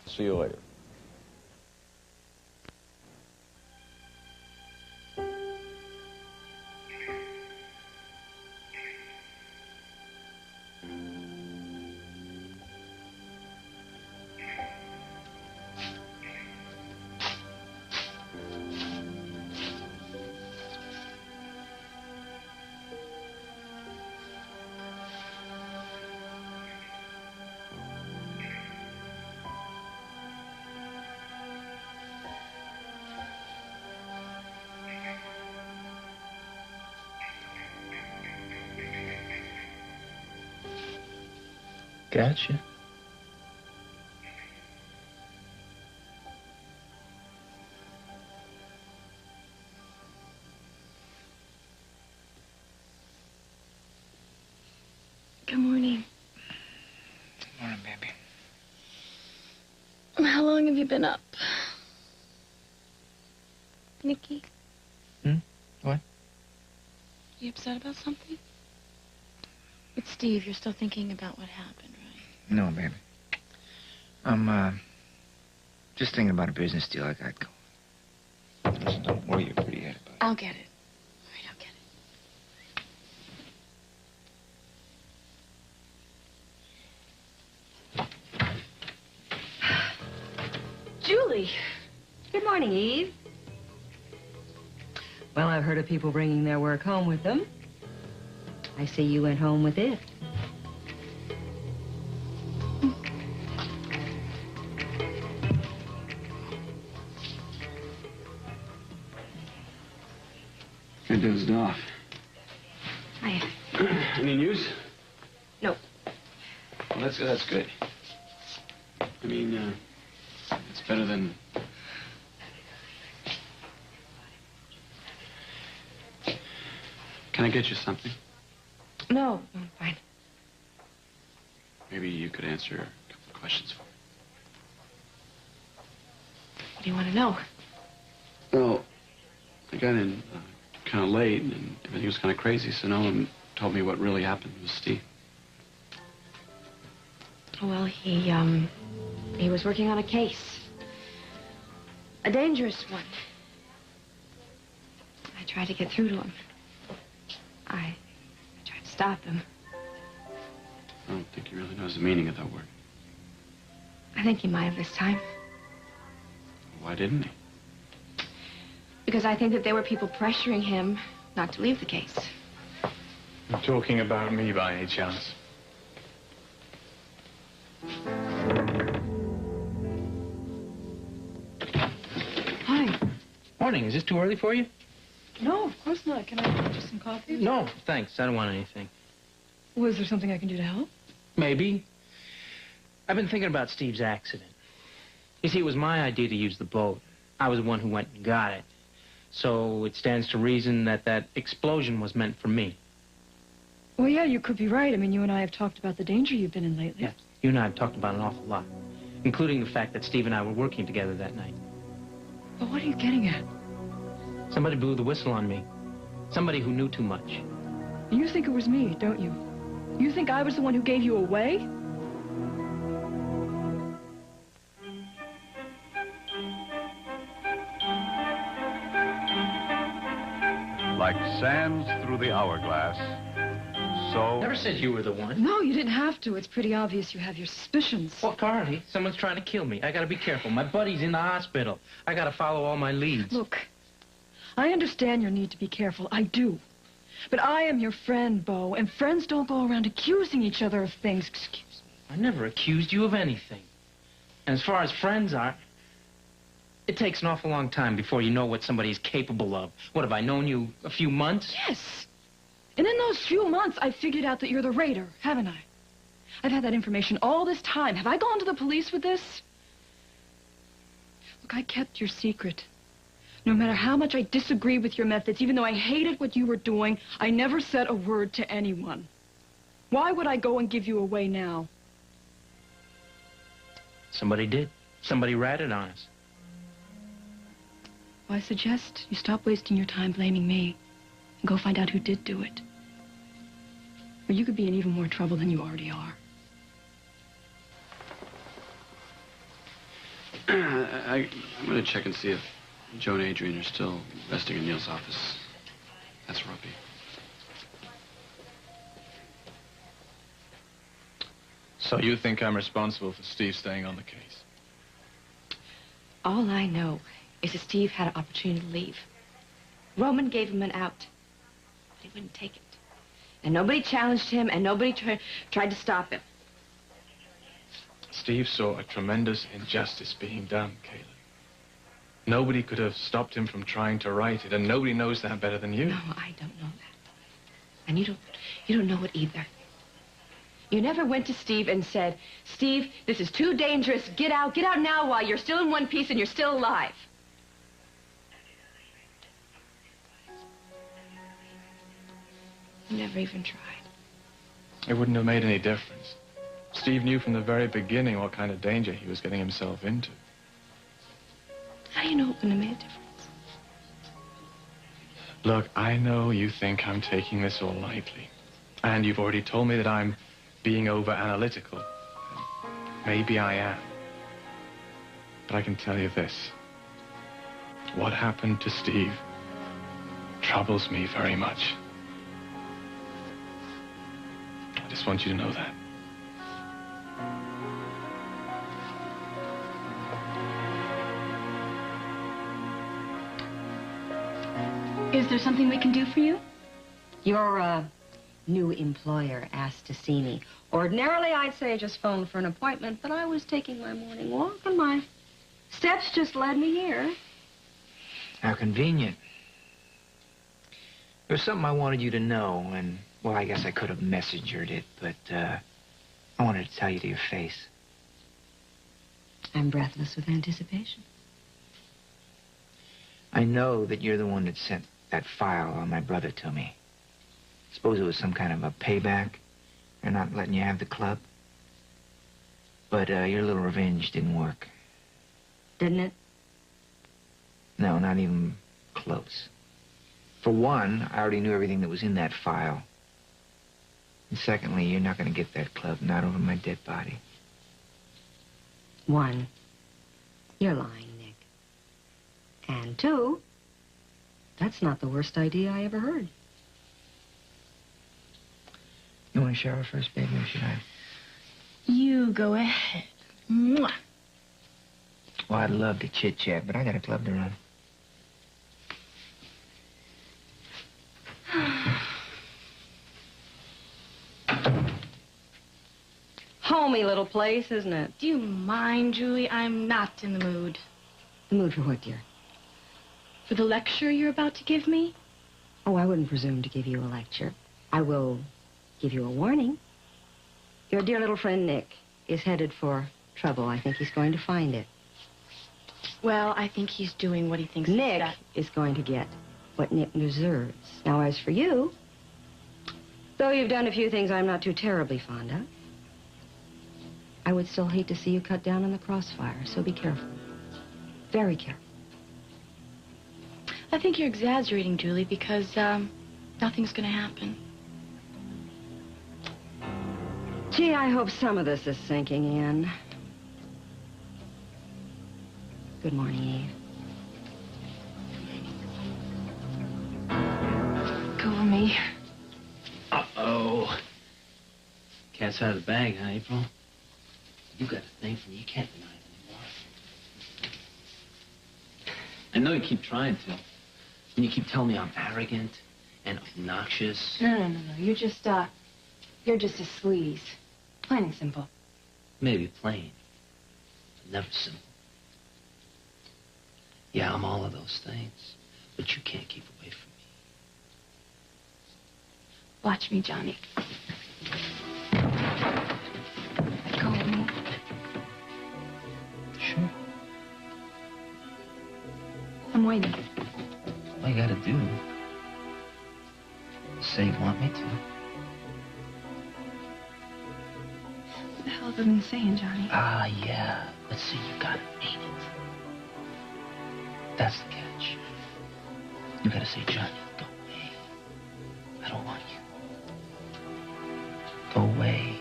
See you later. Gotcha. Good morning. Morning, baby. How long have you been up? Nikki? What? You upset about something? With Steve, you're still thinking about what happened, right? No, baby. I'm, just thinking about a business deal I got going. Listen, don't worry your pretty head about it. I'll get it. All right, I'll get it. Julie! Good morning, Eve. Well, I've heard of people bringing their work home with them. I see you went home with it. I dozed off. Any news? No. Well, that's good. I mean, it's better than... Can I get you something? No, I'm fine. Maybe you could answer a couple of questions for me. What do you want to know? Well, I got in kind of late, and everything was kind of crazy, so no one told me what really happened with Steve. Well, he was working on a case. A dangerous one. I tried to get through to him. I tried to stop him. I don't think he really knows the meaning of that word. I think he might have this time. Why didn't he? Because I think that there were people pressuring him not to leave the case. You're talking about me by any chance? Hi. Morning. Is this too early for you? No, of course not. Can I get you some coffee? No, thanks. I don't want anything. Was there something I can do to help? Maybe. I've been thinking about Steve's accident. You see, it was my idea to use the boat. I was the one who went and got it. So it stands to reason that that explosion was meant for me. Well, yeah, you could be right. I mean, you and I have talked about the danger you've been in lately. Yeah, you and I have talked about an awful lot, including the fact that Steve and I were working together that night. But what are you getting at? Somebody blew the whistle on me. Somebody who knew too much. You think it was me, don't you? You think I was the one who gave you away? Like sands through the hourglass, so... Never said you were the one. No, you didn't have to. It's pretty obvious you have your suspicions. Well, Carly, someone's trying to kill me. I gotta be careful. My buddy's in the hospital. I gotta follow all my leads. Look, I understand your need to be careful. I do. But I am your friend, Bo, and friends don't go around accusing each other of things. Excuse me. I never accused you of anything. And as far as friends are, it takes an awful long time before you know what somebody's capable of. What, have I known you a few months? Yes. And in those few months, I figured out that you're the raider, haven't I? I've had that information all this time. Have I gone to the police with this? Look, I kept your secret. No matter how much I disagree with your methods, even though I hated what you were doing, I never said a word to anyone. Why would I go and give you away now? Somebody did. Somebody ratted on us. Well, I suggest you stop wasting your time blaming me and go find out who did do it. Or you could be in even more trouble than you already are. I'm going to check and see if Joe and Adrian are still resting in Neil's office. That's where I'll be. So you think I'm responsible for Steve staying on the case? All I know is that Steve had an opportunity to leave. Roman gave him an out, but he wouldn't take it. And nobody challenged him, and nobody tried to stop him. Steve saw a tremendous injustice being done, Caleb. Nobody could have stopped him from trying to right it, and nobody knows that better than you. No, I don't know that. And you don't know it either. You never went to Steve and said, Steve, this is too dangerous. Get out now while you're still in one piece and you're still alive. You never even tried. It wouldn't have made any difference. Steve knew from the very beginning what kind of danger he was getting himself into. How do you know it wouldn't have made a difference? Look, I know you think I'm taking this all lightly. And you've already told me that I'm being over-analytical. Maybe I am. But I can tell you this. What happened to Steve troubles me very much. I just want you to know that. Is there something we can do for you? Your new employer asked to see me. Ordinarily, I'd say just phone for an appointment, but I was taking my morning walk, and my steps just led me here. How convenient. There's something I wanted you to know, and, well, I guess I could have messengered it, but, I wanted to tell you to your face. I'm breathless with anticipation. I know that you're the one that sent that file on my brother to me. Suppose it was some kind of a payback. They're not letting you have the club. But your little revenge didn't work. Didn't it? No, not even close. For one, I already knew everything that was in that file. And secondly, you're not going to get that club, not over my dead body. One, you're lying, Nick. And two, that's not the worst idea I ever heard. You want to shower first, baby, or should I? You go ahead. Mwah. Well, I'd love to chit-chat, but I got a club to run. Homey little place, isn't it? Do you mind, Julie? I'm not in the mood. The mood for what, dear? For the lecture you're about to give me? Oh, I wouldn't presume to give you a lecture. I will give you a warning. Your dear little friend Nick is headed for trouble. I think he's going to find it. Well, I think he's doing what he thinks Nick he's is going to get what Nick deserves. Now, as for you, though you've done a few things I'm not too terribly fond of, I would still hate to see you cut down in the crossfire, so be careful. Very careful. I think you're exaggerating, Julie, because, nothing's gonna happen. Gee, I hope some of this is sinking in. Good morning, Eve. Cover me. Uh-oh. Cat's out of the bag, huh, April? You got a thing for me. You can't deny it anymore. I know you keep trying to. And you keep telling me I'm arrogant and obnoxious. No. You're just a squeeze. Plain and simple. Maybe plain, but never simple. Yeah, I'm all of those things, but you can't keep away from me. Watch me, Johnny. Let go of me. Sure. I'm waiting. All you gotta do is say you want me to. What the hell have I been saying, Johnny? Ah, yeah. But see, you gotta mean it. That's the catch. You gotta say, Johnny, go away. I don't want you. Go away.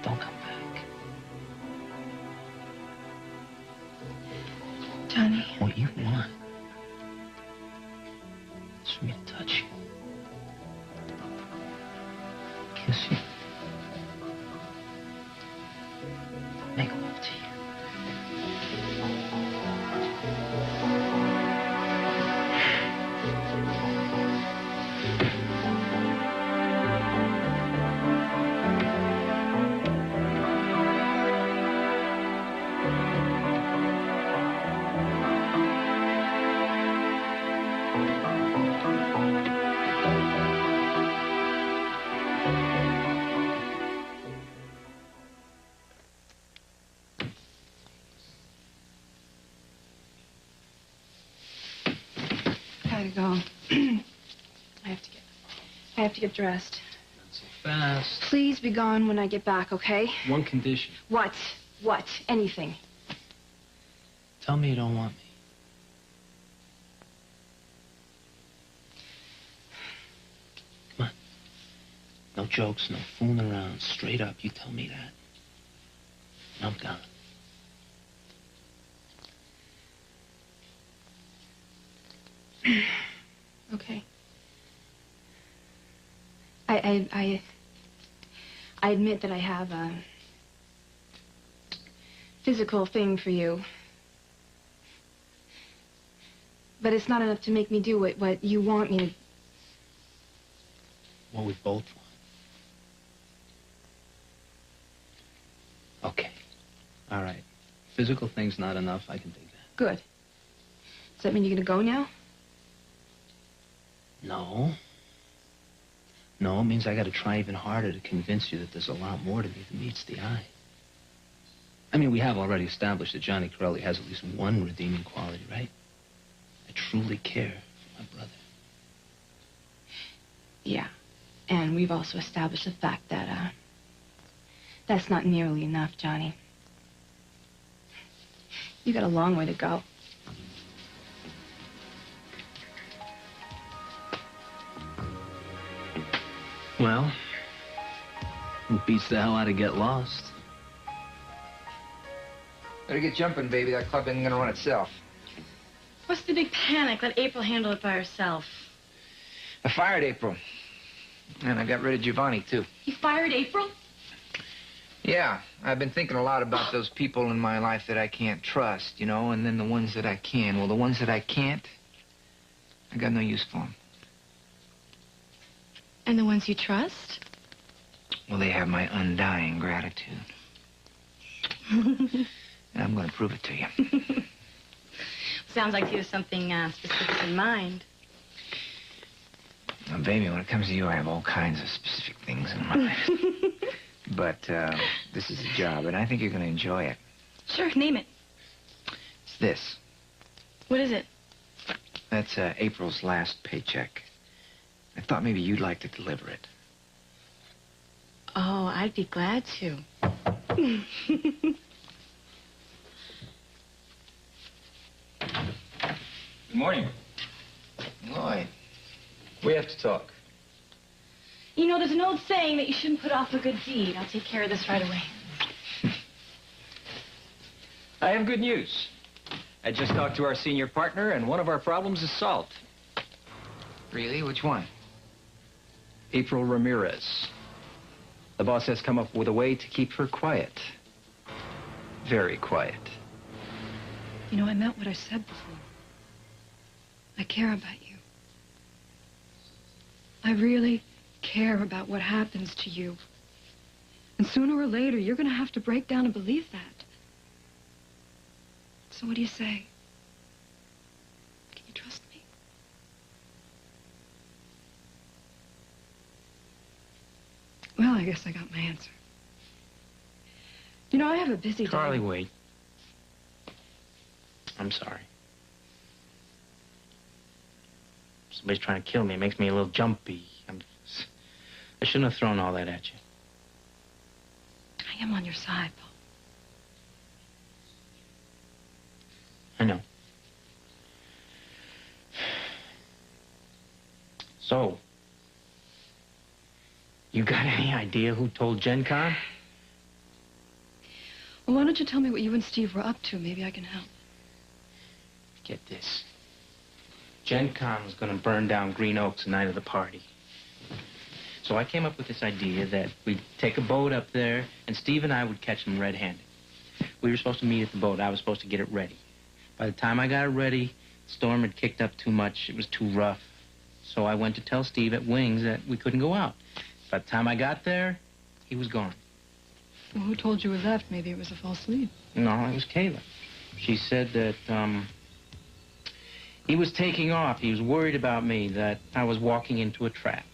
Don't come back. Bless you. Make love to you. Gotta go. I have to get dressed. Not so fast. Please be gone when I get back, okay? One condition. What? What? Anything. Tell me you don't want me. Come on. No jokes, no fooling around. Straight up, you tell me that. And I'm gone. Okay. I admit that I have a physical thing for you. But it's not enough to make me do what you want me to. What we both want. Okay. All right. Physical thing's not enough. I can dig that. Good. Does that mean you're gonna go now? No. No, it means I gotta try even harder to convince you that there's a lot more to me than meets the eye. I mean, we have already established that Johnny Corelli has at least one redeeming quality, right? I truly care for my brother. Yeah. And we've also established the fact that, that's not nearly enough, Johnny. You got a long way to go. Well, it beats the hell out of get lost. Better get jumping, baby. That club isn't gonna run itself. What's the big panic? Let April handle it by herself. I fired April. And I got rid of Giovanni, too. You fired April? Yeah, I've been thinking a lot about those people in my life that I can't trust, you know, and then the ones that I can. Well, the ones that I can't, I got no use for them. And the ones you trust? Well, they have my undying gratitude. And I'm going to prove it to you. Sounds like you have something specific in mind. Now, baby, when it comes to you, I have all kinds of specific things in mind. But this is a job, and I think you're going to enjoy it. Sure, name it. It's this. What is it? That's April's last paycheck. I thought maybe you'd like to deliver it. Oh, I'd be glad to. Good morning. Lloyd. We have to talk. You know, there's an old saying that you shouldn't put off a good deed. I'll take care of this right away. I have good news. I just talked to our senior partner, and one of our problems is solved. Really? Which one? April Ramirez. The boss has come up with a way to keep her quiet. Very quiet. You know, I meant what I said before. I care about you. I really care about what happens to you. And sooner or later, you're going to have to break down and believe that. So what do you say? Can you trust me? Well, I guess I got my answer. You know, I have a busy day. Carly, wait. I'm sorry. Somebody's trying to kill me. It makes me a little jumpy. I shouldn't have thrown all that at you. I am on your side, Paul. I know. So, you got any idea who told Gen Con? Well, why don't you tell me what you and Steve were up to? Maybe I can help. Get this. Gen Con was going to burn down Green Oaks the night of the party. So I came up with this idea that we'd take a boat up there, and Steve and I would catch them red-handed. We were supposed to meet at the boat. I was supposed to get it ready. By the time I got it ready, the storm had kicked up too much. It was too rough. So I went to tell Steve at Wings that we couldn't go out. By the time I got there, he was gone. Well, who told you he left? Maybe it was a false lead. No, it was Kayla. She said that, he was taking off. He was worried about me, that I was walking into a trap.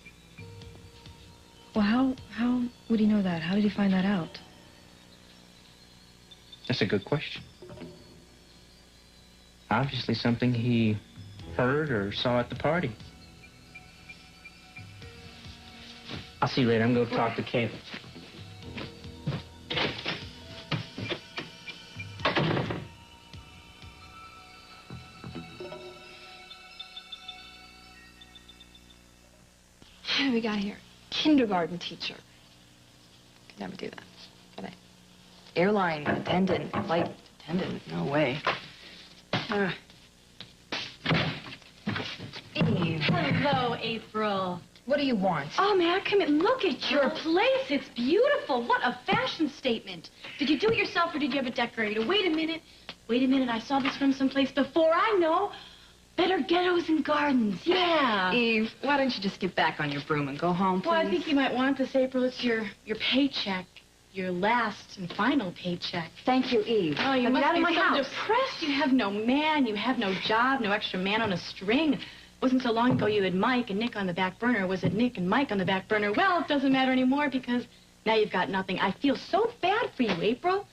Well, how would he know that? How did he find that out? That's a good question. Obviously something he heard or saw at the party. I'll see you later. I'm going to talk to Kayla. What do we got here? Kindergarten teacher. Could never do that. Could I? Airline attendant, flight attendant. No way. Eve. Hello, April. What do you want? Oh, may I come in? Look at your place. It's beautiful. What a fashion statement. Did you do it yourself or did you have a decorator? Wait a minute. Wait a minute. I saw this from someplace before. I know. Better Ghettos and Gardens. Yeah. Eve, why don't you just get back on your broom and go home, please? Well, I think you might want this, April. It's your paycheck. Your last and final paycheck. Thank you, Eve. Oh, you Now must get out be of my so house. depressed. You have no man. You have no job. No extra man on a string. It wasn't so long ago you had Mike and Nick on the back burner. Was it Nick and Mike on the back burner? Well, it doesn't matter anymore because now you've got nothing. I feel so bad for you, April.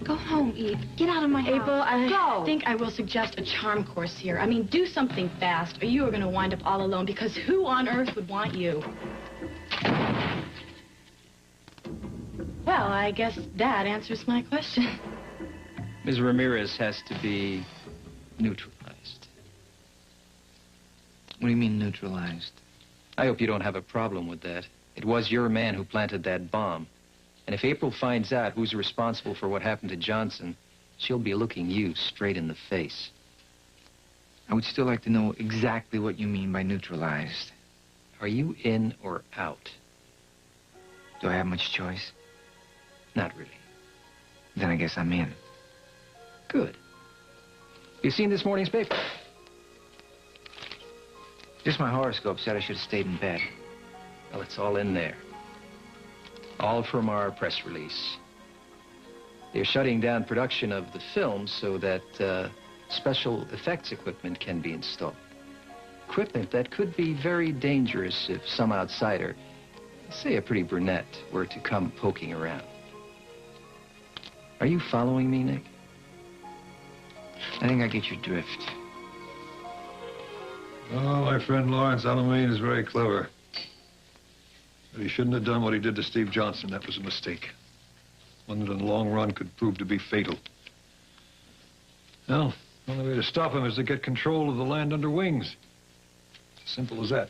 Go home, Eve. Get out of my house. April, I Go. think I will suggest a charm course here. I mean, do something fast or you are going to wind up all alone because who on earth would want you? Well, I guess that answers my question. Ms. Ramirez has to be neutralized. What do you mean neutralized? I hope you don't have a problem with that. It was your man who planted that bomb. And if April finds out who's responsible for what happened to Johnson, she'll be looking you straight in the face. I would still like to know exactly what you mean by neutralized. Are you in or out? Do I have much choice? Not really. Then I guess I'm in. Good. You seen this morning's paper? Just my horoscope said I should have stayed in bed. Well, it's all in there. All from our press release. They're shutting down production of the film so that special effects equipment can be installed. Equipment that could be very dangerous if some outsider, say a pretty brunette, were to come poking around. Are you following me, Nick? I think I get your drift. Oh, my friend Lawrence Alamein is very clever. But he shouldn't have done what he did to Steve Johnson. That was a mistake. One that in the long run could prove to be fatal. Well, the only way to stop him is to get control of the land under Wings. It's as simple as that.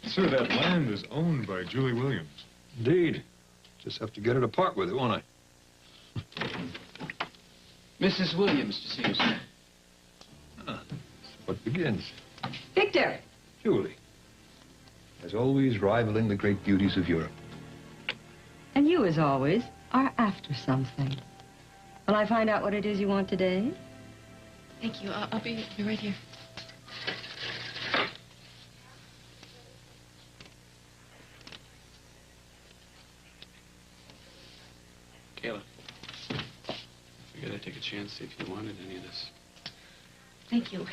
Sir, that land is owned by Julie Williams. Indeed. Just have to get her to part with it, won't I? Mrs. Williams to see you, sir. What begins? Victor! Julie. As always, rivaling the great beauties of Europe. And you, as always, are after something. Will I find out what it is you want today? Thank you. I'll be right here. Kayla. I figured I'd take a chance, see if you wanted any of this. Thank you.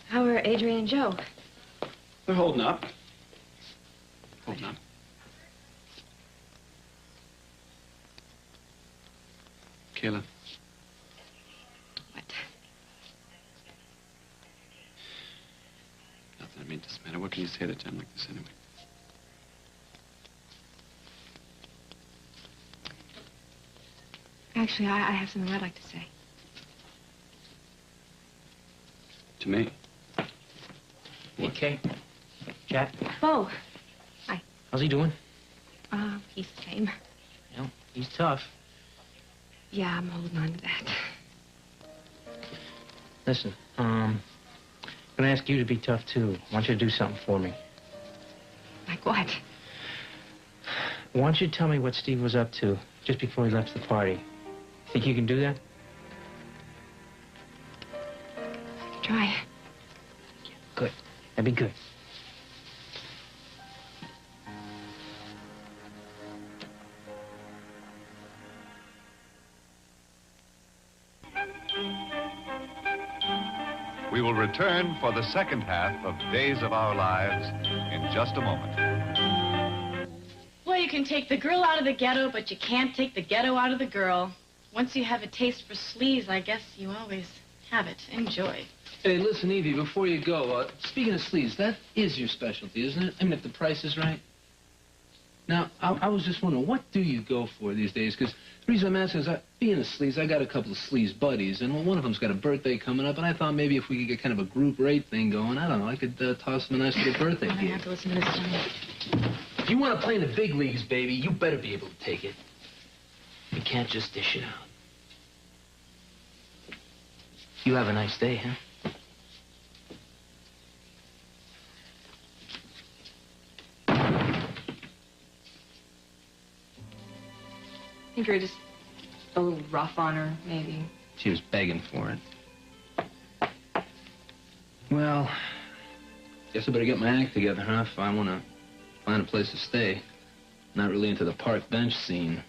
How are Adrian and Joe? They're holding up. Holding up. Kayla. What? Nothing. I mean, it doesn't matter. What can you say at a time like this anyway? Actually, I have something I'd like to say. To me. Okay. Jack, Bo. how's he doing? He's the same. Well, he's tough. Yeah, I'm holding on to that. Listen, I'm gonna ask you to be tough, too. I want you to do something for me. Like what? I want you to tell me what Steve was up to just before he left the party. Think you can do that? Try. Good. That'd be good. We will return for the second half of Days of Our Lives in just a moment. Well, you can take the girl out of the ghetto, but you can't take the ghetto out of the girl. Once you have a taste for sleaze, I guess you always have it. Enjoy. Hey, listen, Evie, before you go, speaking of sleaze, that is your specialty, isn't it? I mean, if the price is right. Now, I was just wondering, what do you go for these days? Because the reason I'm asking is, being a sleaze, I got a couple of sleaze buddies, and one of them's got a birthday coming up, and I thought maybe if we could get kind of a group rate thing going, I don't know, I could toss them a nice little birthday I gift. have to listen to this, Johnny. If you want to play in the big leagues, baby, you better be able to take it. You can't just dish it out. You have a nice day, huh? I think you're just a little rough on her, maybe. She was begging for it. Well, guess I better get my act together, huh? If I want to find a place to stay. Not really into the park bench scene.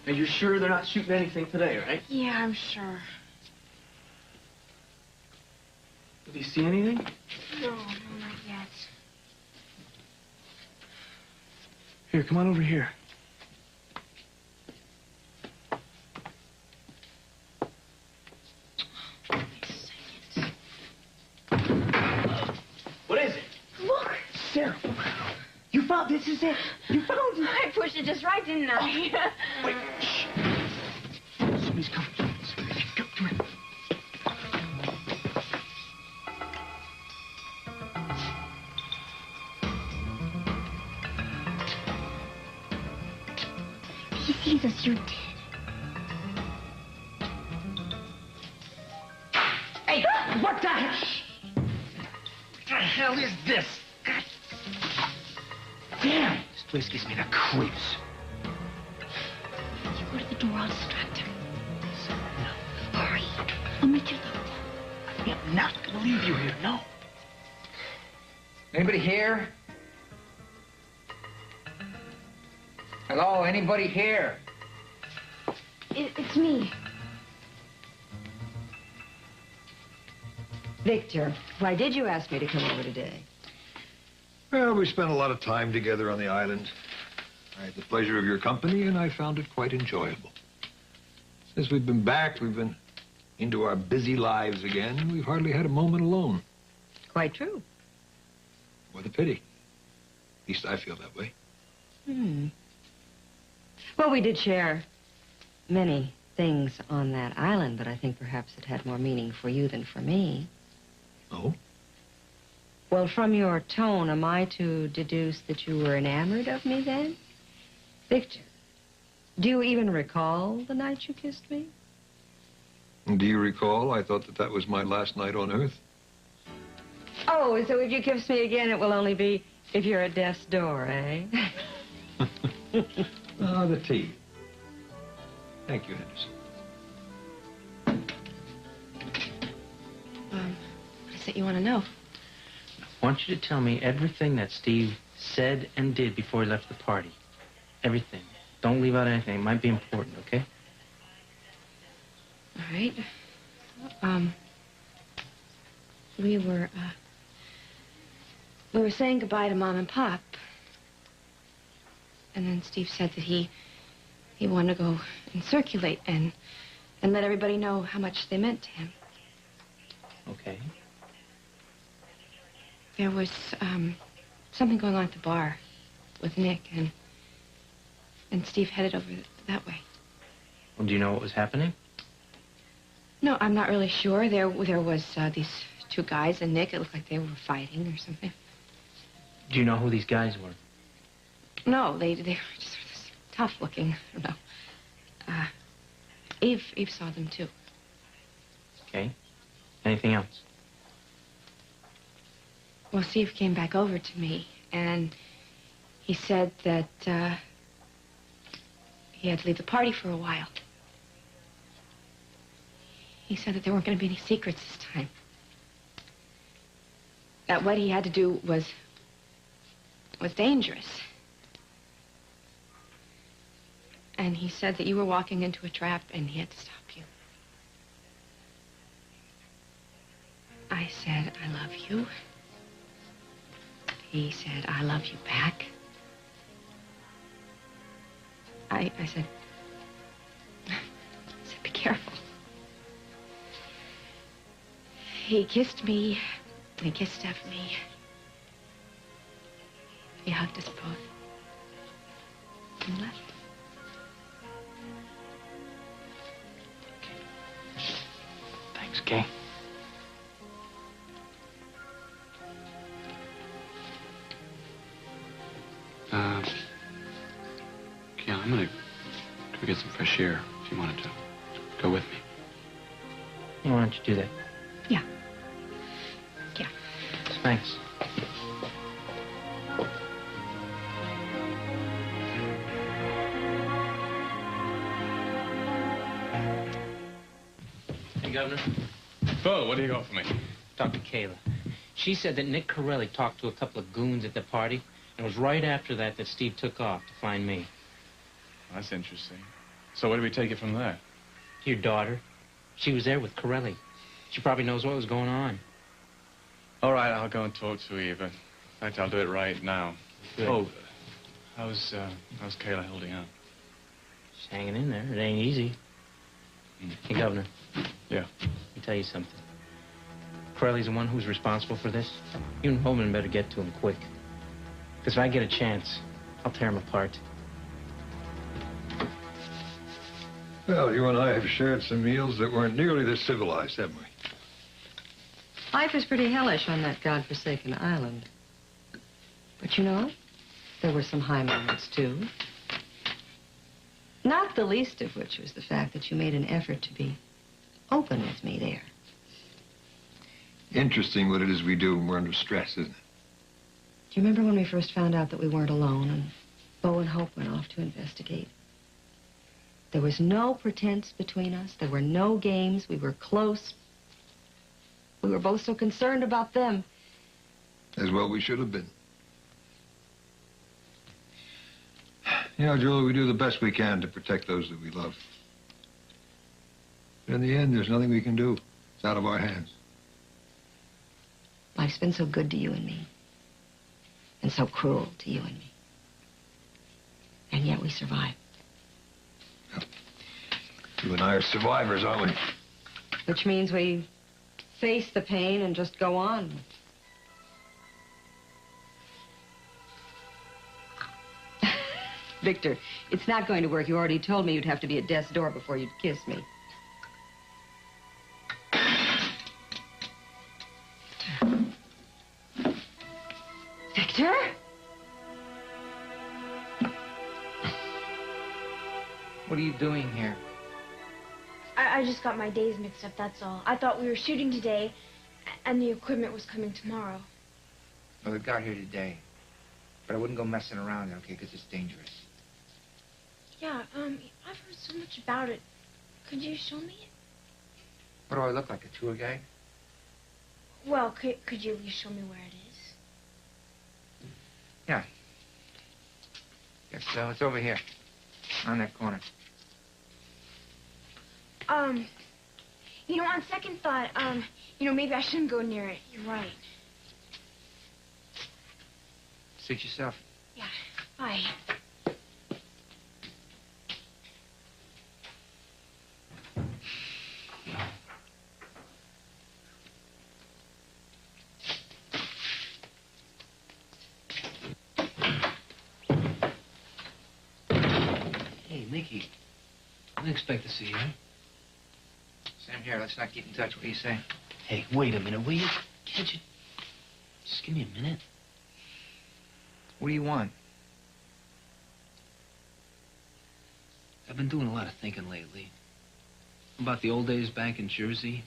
Are you sure they're not shooting anything today, right? Yeah, I'm sure. Did you see anything? No, not yet. Here, come on over here. What is it? Look! Sarah, you found this is it. You found it. I pushed it just right, didn't I? Wait, shh. Somebody's coming. Come here. He sees us, you're dead. Hey, what the hell? What the hell is this? God damn! This place gives me the creeps. You go to the door, I'll distract her. No. Hurry. I'll meet you at the I'm not gonna leave you here, no. Anybody here? Hello, anybody here? It's me. Victor, why did you ask me to come over today? Well, we spent a lot of time together on the island. I had the pleasure of your company, and I found it quite enjoyable. Since we've been back, we've been into our busy lives again, and we've hardly had a moment alone. Quite true. What a pity. At least I feel that way. Well, we did share many things on that island, but I think perhaps it had more meaning for you than for me. Oh? Well, from your tone, am I to deduce that you were enamored of me then? Victor, do you even recall the night you kissed me? Do you recall? I thought that was my last night on Earth. Oh, so if you kiss me again, it will only be if you're at death's door, eh? Ah, the tea. Thank you, Henderson. What is it you want to know? I want you to tell me everything that Steve said and did before he left the party. Everything. Don't leave out anything. It might be important, okay? All right. We were saying goodbye to Mom and Pop. And then Steve said that he wanted to go and circulate and let everybody know how much they meant to him. Okay. There was something going on at the bar with Nick, and Steve headed over that way. Well, do you know what was happening? No, I'm not really sure. There was these two guys and Nick. It looked like they were fighting or something. Do you know who these guys were? No, they were just tough looking. I don't know. Eve saw them, too. Okay. Anything else? Well, Steve came back over to me, and he said that, he had to leave the party for a while. He said that there weren't going to be any secrets this time. That what he had to do was dangerous. And he said that you were walking into a trap and he had to stop you. I said, I love you. He said, I love you back. I said, be careful. He kissed me, and he kissed Stephanie. He hugged us both. And left. Thanks, Kay. Yeah, I'm gonna go get some fresh air if you wanted to go with me. Why don't you do that? Yeah. Yeah. Thanks. Hey, Governor. Bo, what do you got for me? Talked to Kayla. She said that Nick Corelli talked to a couple of goons at the party, and it was right after that that Steve took off to find me. That's interesting. So where do we take it from there? Your daughter. She was there with Corelli. She probably knows what was going on. All right, I'll go and talk to Eva. In fact, I'll do it right now. Good. Oh, how's Kayla holding up? She's hanging in there. It ain't easy. Hey, Governor. Yeah? Let me tell you something. Corelli's the one who's responsible for this. You and Holman better get to him quick. Because if I get a chance, I'll tear him apart. Well, you and I have shared some meals that weren't nearly this civilized, haven't we? Life is pretty hellish on that godforsaken island. But you know, there were some high moments, too. Not the least of which was the fact that you made an effort to be open with me there. Interesting what it is we do when we're under stress, isn't it? Do you remember when we first found out that we weren't alone and Bo and Hope went off to investigate? There was no pretense between us. There were no games. We were close. We were both so concerned about them. As well we should have been. You know, Julie, we do the best we can to protect those that we love. But in the end, there's nothing we can do. It's out of our hands. Life's been so good to you and me. And so cruel to you and me. And yet we survive. You and I are survivors, aren't we? Which means we face the pain and just go on. Victor, it's not going to work. You already told me you'd have to be at death's door before you'd kiss me. Victor? What are you doing here? I just got my days mixed up, that's all. I thought we were shooting today, and the equipment was coming tomorrow. Well, it got here today. But I wouldn't go messing around, okay, because it's dangerous. Yeah, I've heard so much about it. Could you show me it? What do I look like, a tour guide? Well, could you at least show me where it is? Yeah. Yes, so it's over here, on that corner. You know, on second thought, maybe I shouldn't go near it. You're right. Suit yourself. Yeah, bye. Hey, Mickey. I didn't expect to see you. Sam, here, let's not keep in touch. What do you say? Hey, wait a minute, will you? Can't you... Just give me a minute. What do you want? I've been doing a lot of thinking lately. About the old days back in Jersey?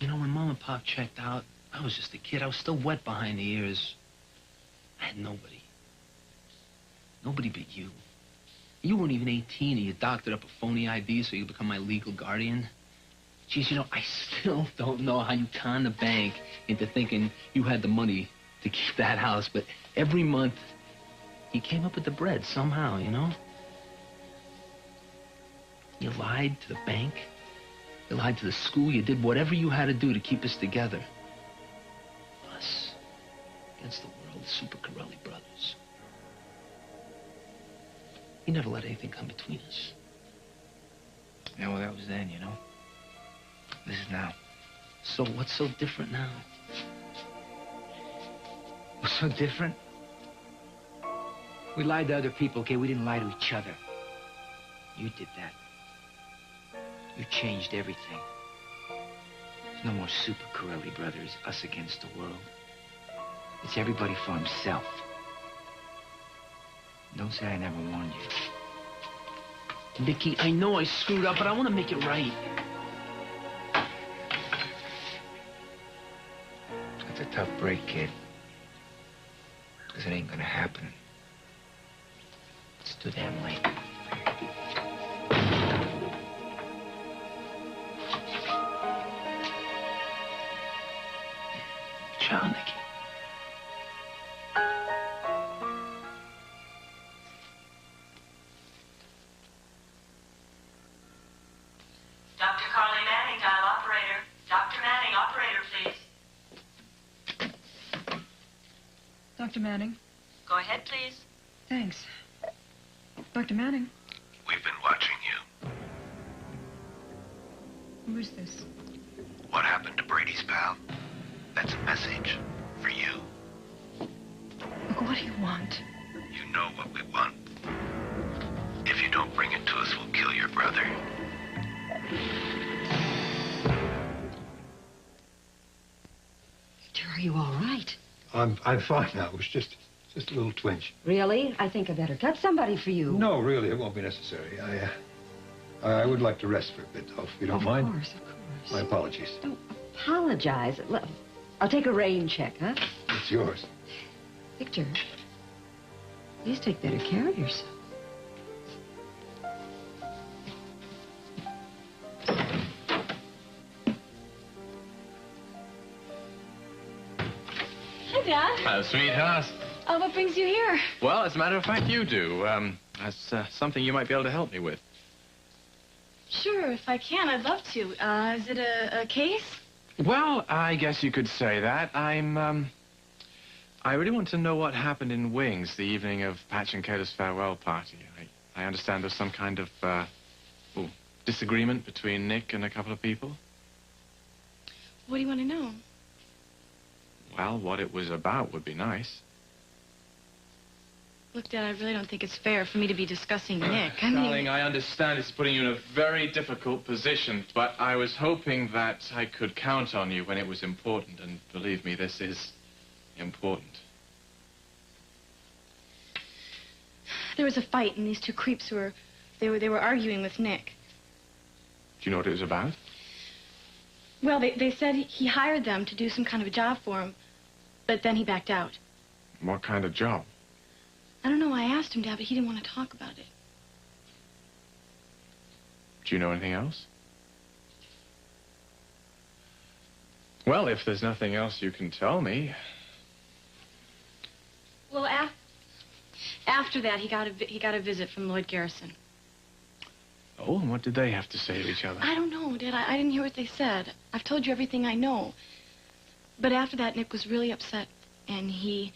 You know, when Mom and Pop checked out, I was just a kid. I was still wet behind the ears. I had nobody. Nobody but you. You weren't even 18, and you doctored up a phony ID so you could become my legal guardian. Geez, you know, I still don't know how you conned the bank into thinking you had the money to keep that house, but every month, you came up with the bread somehow, you know? You lied to the bank. You lied to the school. You did whatever you had to do to keep us together. Us against the world, the Super Corelli brothers. You never let anything come between us. Yeah, well, that was then, you know. This is now. So what's so different now? What's so different? We lied to other people, okay? We didn't lie to each other. You did that. You changed everything. There's no more Super Corelli brothers, us against the world. It's everybody for himself. Don't say I never warned you. Nicky, I know I screwed up, but I want to make it right. That's a tough break, kid. Because it ain't gonna happen. It's too damn late. Ciao, Nicky. Dr. Carly Manning, dial operator. Dr. Manning, operator, please. Dr. Manning. Go ahead, please. Thanks. Dr. Manning. We've been watching you. Who is this? What happened to Brady's pal? That's a message for you. Look, what do you want? You know what we want. If you don't bring it to us, we'll kill your brother. Victor, are you all right? I'm fine now. It was just a little twinge. Really? I think I better cut somebody for you. No, really, it won't be necessary. I would like to rest for a bit, though, if you don't mind. Of course. My apologies. Don't apologize. Look, I'll take a rain check, huh? It's yours. Victor, please take better care of yourself. Hi, Dad. Hello, sweetheart. Oh, what brings you here? Well, as a matter of fact, you do. That's something you might be able to help me with. Sure, if I can, I'd love to. Is it a case? Well, I guess you could say that. I really want to know what happened in Wings the evening of Patch and Kayla's farewell party. I understand there's some kind of, disagreement between Nick and a couple of people. What do you want to know? Well, what it was about would be nice. Look, Dad, I really don't think it's fair for me to be discussing Nick. I mean... Darling, I understand it's putting you in a very difficult position, but I was hoping that I could count on you when it was important, and believe me, this is important. There was a fight, and these two creeps were arguing with Nick. Do you know what it was about? Well, they said he hired them to do some kind of a job for him, but then he backed out. What kind of job? I don't know. I asked him, Dad, but he didn't want to talk about it. Do you know anything else? Well, if there's nothing else you can tell me. Well, after that, he got a visit from Lloyd Garrison. Oh, and what did they have to say to each other? I don't know, Dad. I didn't hear what they said. I've told you everything I know. But after that, Nick was really upset, and he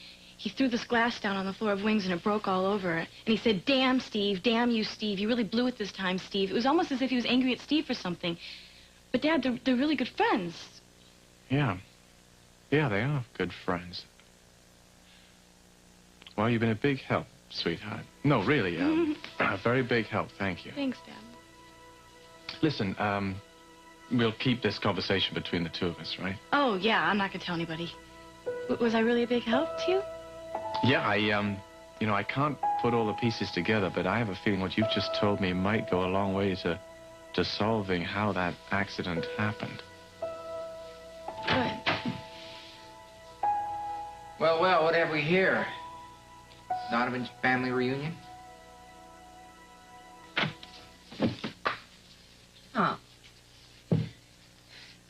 threw this glass down on the floor of Wings, and it broke all over. And he said, "Damn, Steve. Damn you, Steve. You really blew it this time, Steve." It was almost as if he was angry at Steve for something. But, Dad, they're really good friends. Yeah. Yeah, they are good friends. Well, you've been a big help, sweetheart. No, really, a very big help. Thank you. Thanks, Dad. Listen, we'll keep this conversation between the two of us, right? Oh, yeah, I'm not going to tell anybody. Was I really a big help to you? Yeah, I can't put all the pieces together, but I have a feeling what you've just told me might go a long way to solving how that accident happened. Good. Well, well, what have we here? Donovan's family reunion? Huh.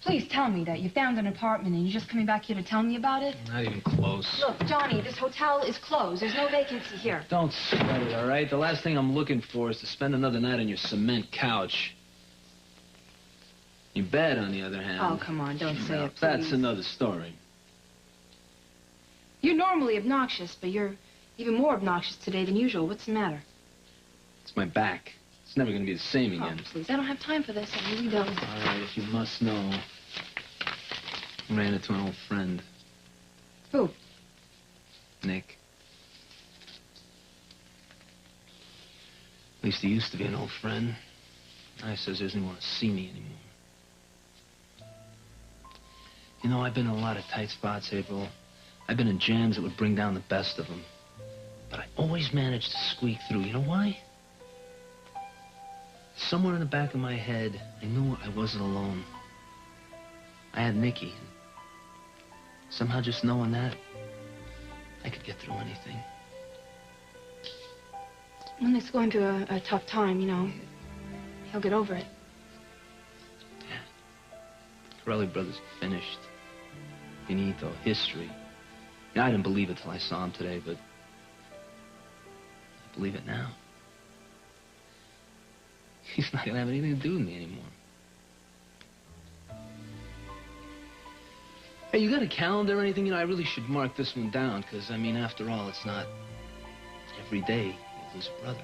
Please tell me that you found an apartment and you're just coming back here to tell me about it? Not even close. Look, Johnny, this hotel is closed. There's no vacancy here. Don't sweat it, all right? The last thing I'm looking for is to spend another night on your cement couch. Your bed, on the other hand. Oh, come on, don't say it, please. That's another story. You're normally obnoxious, but you're even more obnoxious today than usual. What's the matter? It's my back. It's never going to be the same again. Oh, please, I don't have time for this. I really don't. All right, if you must know, I ran into an old friend. Who? Nick. At least he used to be an old friend. Now he says he doesn't want to see me anymore. You know, I've been in a lot of tight spots, April. I've been in jams that would bring down the best of them. But I always managed to squeak through. You know why? Somewhere in the back of my head, I knew I wasn't alone. I had Nicky. Somehow just knowing that, I could get through anything. When Nick's going through a tough time, you know, he'll get over it. Corelli Brothers finished. Finito, history. I didn't believe it till I saw him today, but I believe it now. He's not gonna have anything to do with me anymore. Hey, you got a calendar or anything? You know, I really should mark this one down, because, I mean, after all, it's not every day you lose a brother.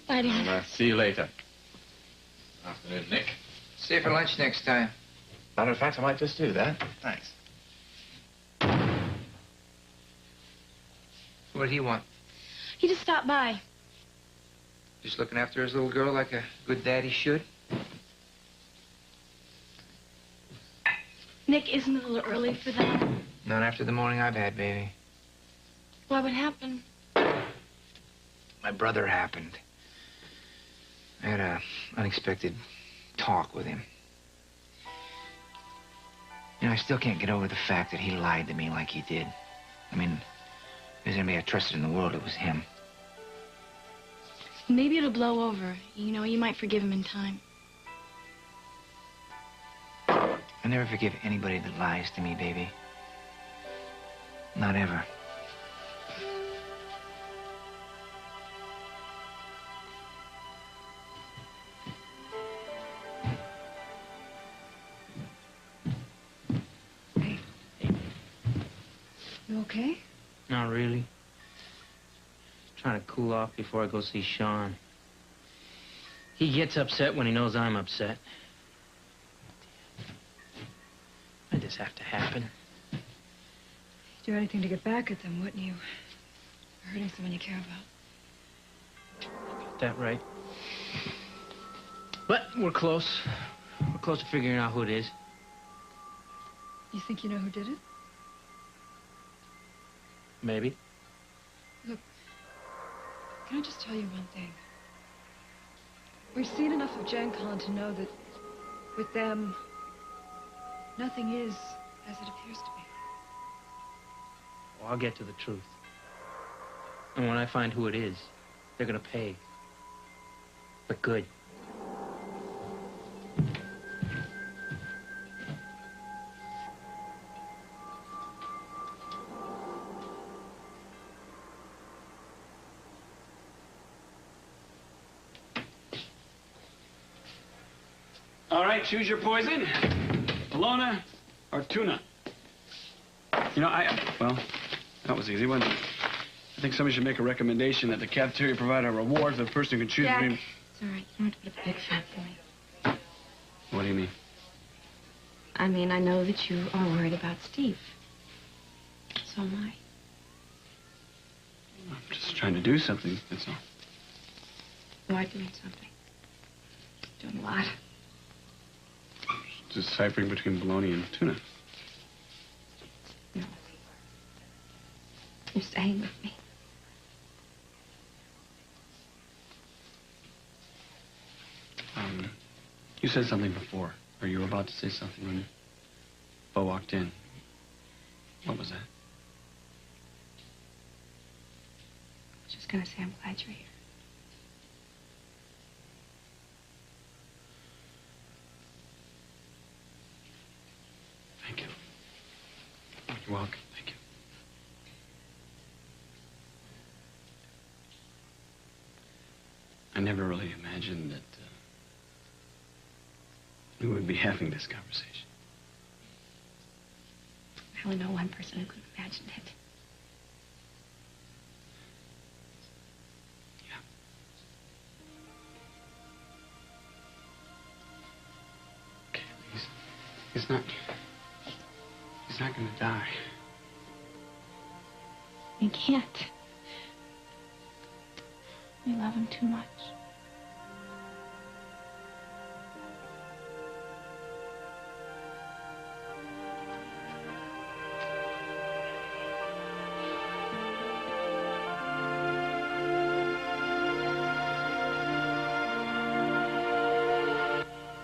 Bye, dear. See you later. Afternoon, Nick. See you for lunch next time. Matter of fact, I might just do that. Thanks. What did he want? He just stopped by. Just looking after his little girl like a good daddy should? Nick, isn't it a little early for that? Not after the morning I've had, baby. Why, what happened? My brother happened. I had a unexpected talk with him. You know, I still can't get over the fact that he lied to me like he did. I mean, if there's anybody I trusted in the world, it was him. Maybe it'll blow over. You know, you might forgive him in time. I never forgive anybody that lies to me, baby. Not ever. You okay? Not really. Trying to cool off before I go see Sean. He gets upset when he knows I'm upset. Why does this have to happen? You'd do anything to get back at them, wouldn't you? Hurting someone you care about. Got that right. But we're close. We're close to figuring out who it is. You think you know who did it? Maybe. Look, can I just tell you one thing? We've seen enough of Gen Con to know that with them, nothing is as it appears to be. Well, I'll get to the truth. And when I find who it is, they're gonna pay. But good. All right, choose your poison. Bologna or tuna. You know, well, that was easy, wasn't it? I think somebody should make a recommendation that the cafeteria provide a reward for the person who can choose Jack, between... it's all right. You don't have to put up a big fight for me. What do you mean? I mean, I know that you are worried about Steve. So am I. I'm just trying to do something, that's all. You are doing something. Doing a lot. Deciphering between bologna and tuna. No. You're staying with me. You said something before. Or you were about to say something when Bo walked in. What was that? I was just gonna say I'm glad you're here. Thank you. You're welcome. Thank you. I never really imagined that we would be having this conversation. I only know one person who could have imagined it. Okay, he's not gonna die. You can't. You love him too much.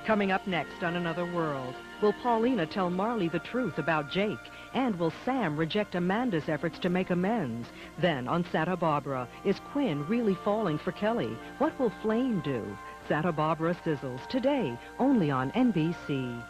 Coming up next on Another World, will Paulina tell Marley the truth about Jake? And will Sam reject Amanda's efforts to make amends? Then, on Santa Barbara, is Quinn really falling for Kelly? What will Flame do? Santa Barbara sizzles today, only on NBC.